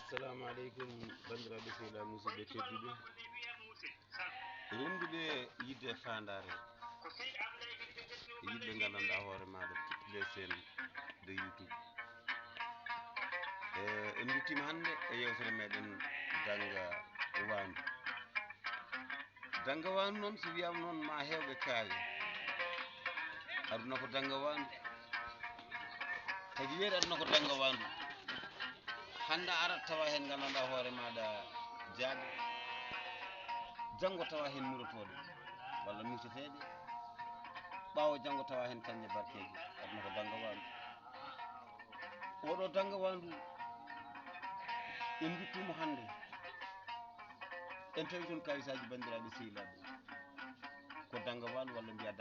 assalamu aleykum bandiraɓe sehla musidɓe tedduɓe renduɓe yidde fandare yidɓe gandanɗa hoore maɗa titule sen de youtube en duttima hande e yewtere meɗen danga wandu noon so wiyama noon ma hewɓe kaawe aduna ko danga wandu kadi weeri aduna ko danga wandu hande arat tawa hen gandanɗa hoore maɗa jaaɓe janggo tawa hen murotoɗe walla miteteɗe ɓawo janggo tawa hen cañƴe barkeje aduna ko danga wandu oɗo danga wandu en duttuma hande en tawi toon kayisaji bandiraɓe sehilaɓe ko danga wandu walla mbiya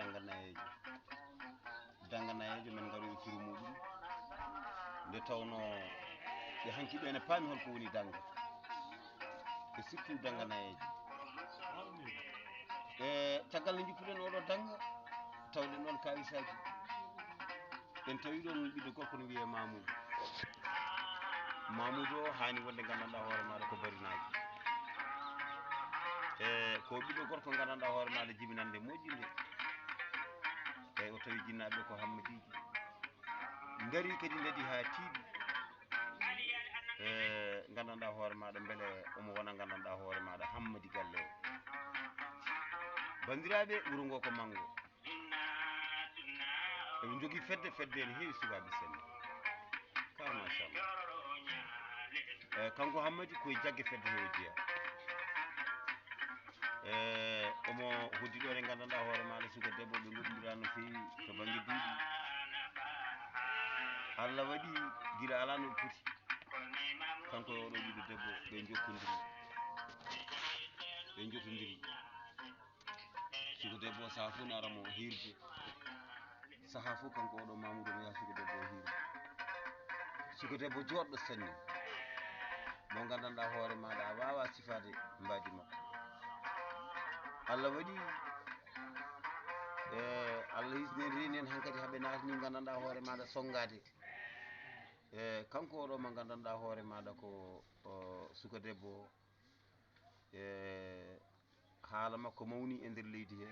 danga nayejo men garoy e firo muɗum nde tawno ɓe hanki ɓe ne paami holko woni danga e surtout danga nayejo caggal nde jippuɗen oɗo danga tawɗen ɗon kayisaji en tawi ɗon ɓiɗɗo gorko no wiye Mamoudou o hani wonde gandanɗa hoore maɗa ko barinaji ko ɓiɗɗo gorko gandanɗa hoore maɗa jibinande moƴƴude eyyi o tawi jinnaɓe ko Hammadiji gaari kadi daadi ha tiiɗi gandanɗa hoore maɗa beele omo wona gandanɗa hoore maɗa Hammadi galle o bandiraɓe wuuro ngo ko Manggo eɓe jogui fedde ne heewi sukaɓe seneɗe kar machallah kanko Hammadi koye jaggue fedde he o jeeya omo hoddi ɗon e gandanɗa hoore maɗa suka debbo ɓe goɗɗodira no fewi to banggue duuɓi Allah waɗi guila ala no poti kanko e oɗo ɓiɗɗo debbo ɓe jottodiri suka debbo o saaha foof ne aramo hirde saaha foof kanko oɗo Mamoudou omo yaha suka debbo o hirde suka debbo joɗɗo sanne mo gandanɗa hoore maɗa a wawa sifade mbadi makko Allah waɗi Allah hisni en reeni en hankkadi haaɓe natani gandanɗa hoore maɗa songgade kanko oɗo mo gandanɗa hoore maɗa ko suka debbo haala makko mawni e nder leydi he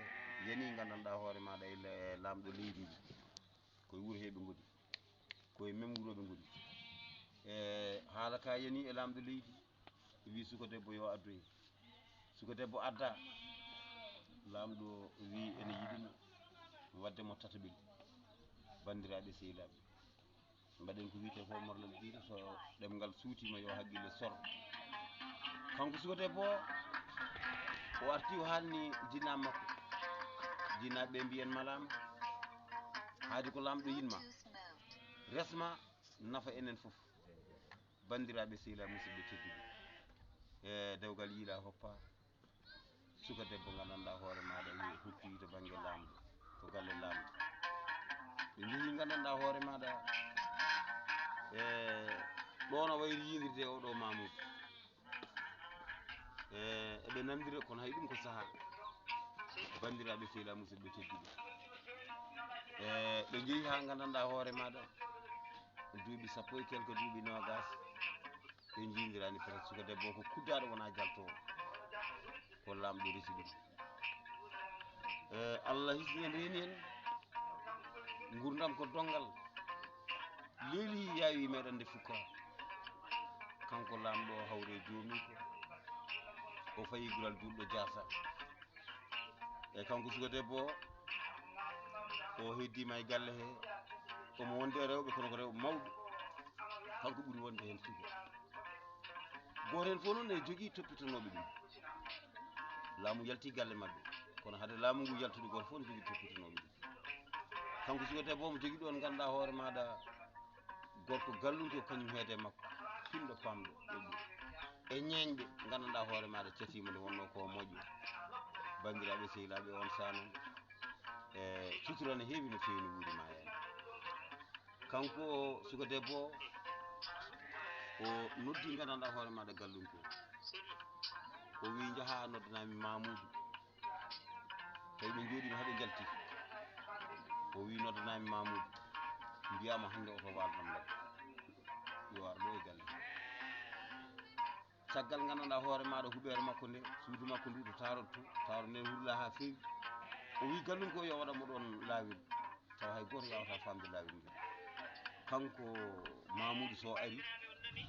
yani gandanɗa hoore maɗa e lamɗo leydi ndi koye wuuro he ɓe gooni koye même wuuro ɓe gooni haala ka yani e lamɗo leydi wi suka debbo yo addoy suka debbo adda lamɗo wi ene yiɗimo waddemo tataɓel bandiraɓe sehilaɓe mbaɗen ko wiyete ko morlal diine so ɗemgal suutima yo haqqille sor kanko suka debbo o arti o halni jinnaɓe makko jinnaɓeɓe mbiyen malama haadi ko lamɗo yinma resma nafa enen foof bandiraɓe sehilaɓe musidɓe tedduɓe dewgal yiila hoppa suka debbo gandanɗa hoore maɗa yo hoppi to banggue lamɗo to galle lamɗo ɓe jeehi gandanɗa hoore maɗa ɗo no wayri yidirde e oɗo Mamoudou eɓe nandira kono hay ɗum ko saaha bandiraɓe sehilaɓe musidɓe tedduɓe ɓe jeehi ha gandanɗa hoore maɗa duuɓi sappo e quelque duuɓi nogas ɓe jiidirani peut-être suka debbo ko kuddaɗo wona jaltowo ko lamɗo resi ɗum Allah hisni en reeni en gurdam ko dongal leeli yawi meɗen nde fukka kanko lamɗo o hawre joomi ko o fayi guural julɗo Diassa e kanko suka debbo o heddima e galle he omo wonde e rewɓe kono ko rewɓe mawɓe kanko ɓuuri wonde hen suka goto hen fof noon ne jogui toppitanoɓe ɗum laamu yalti galle mabɓe kono haade laamu ngu yaltude goto fof ne jogui toppitanoɓe ɗum kanko suka debbo omo jogui ɗon ganduɗa hoore maɗa gorko gallunto kañum heede makko finɗo pamɗo ƴoƴƴo e ñeeñɓe gandanɗa hoore maɗa catima nde wonno ko moƴƴo bandiraɓe sehilaɓe on saaha noon sutura ne heewi no fewi no wuuri ma hen kanko suka debbo o noddi gandanɗa hoore maɗa gallunto o wi jaaha noddanami Mamoudou tawi ɓe jooɗima haaɓe jalti o wi noddanami Mamoudou mbiyamo hande oto walnam ladde yo ar ɗo e galle caggal gandanɗa hoore maɗa huɓere makko nde suudu makko ndu to taroto taro nden hulla ha fewi o wi gallum ko yo waɗanmo ɗon lawol taw hay goto yawata famde lawol ngol kanko Mamoudou Sow ari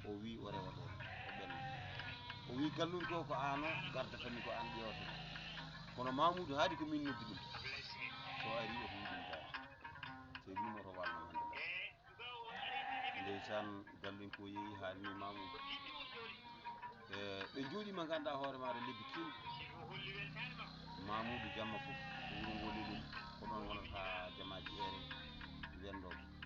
o wi o rewa ɗon o ɓenna o wi gallum ko ano gardatami ko an ƴewata kono Mamoudou haadi ko min noddi ɗum so ari oto wi ɗum jaati so wimo to walnam hande la ndeysan gallum ko yeehi haalni Mamoudou ɓe jooɗima ganduɗa hoore maɗa lebbi kewɗi Mamoudou jamma foof ko wuro ngo Lelum ko ɗon wonata jamaji ere wendoɓe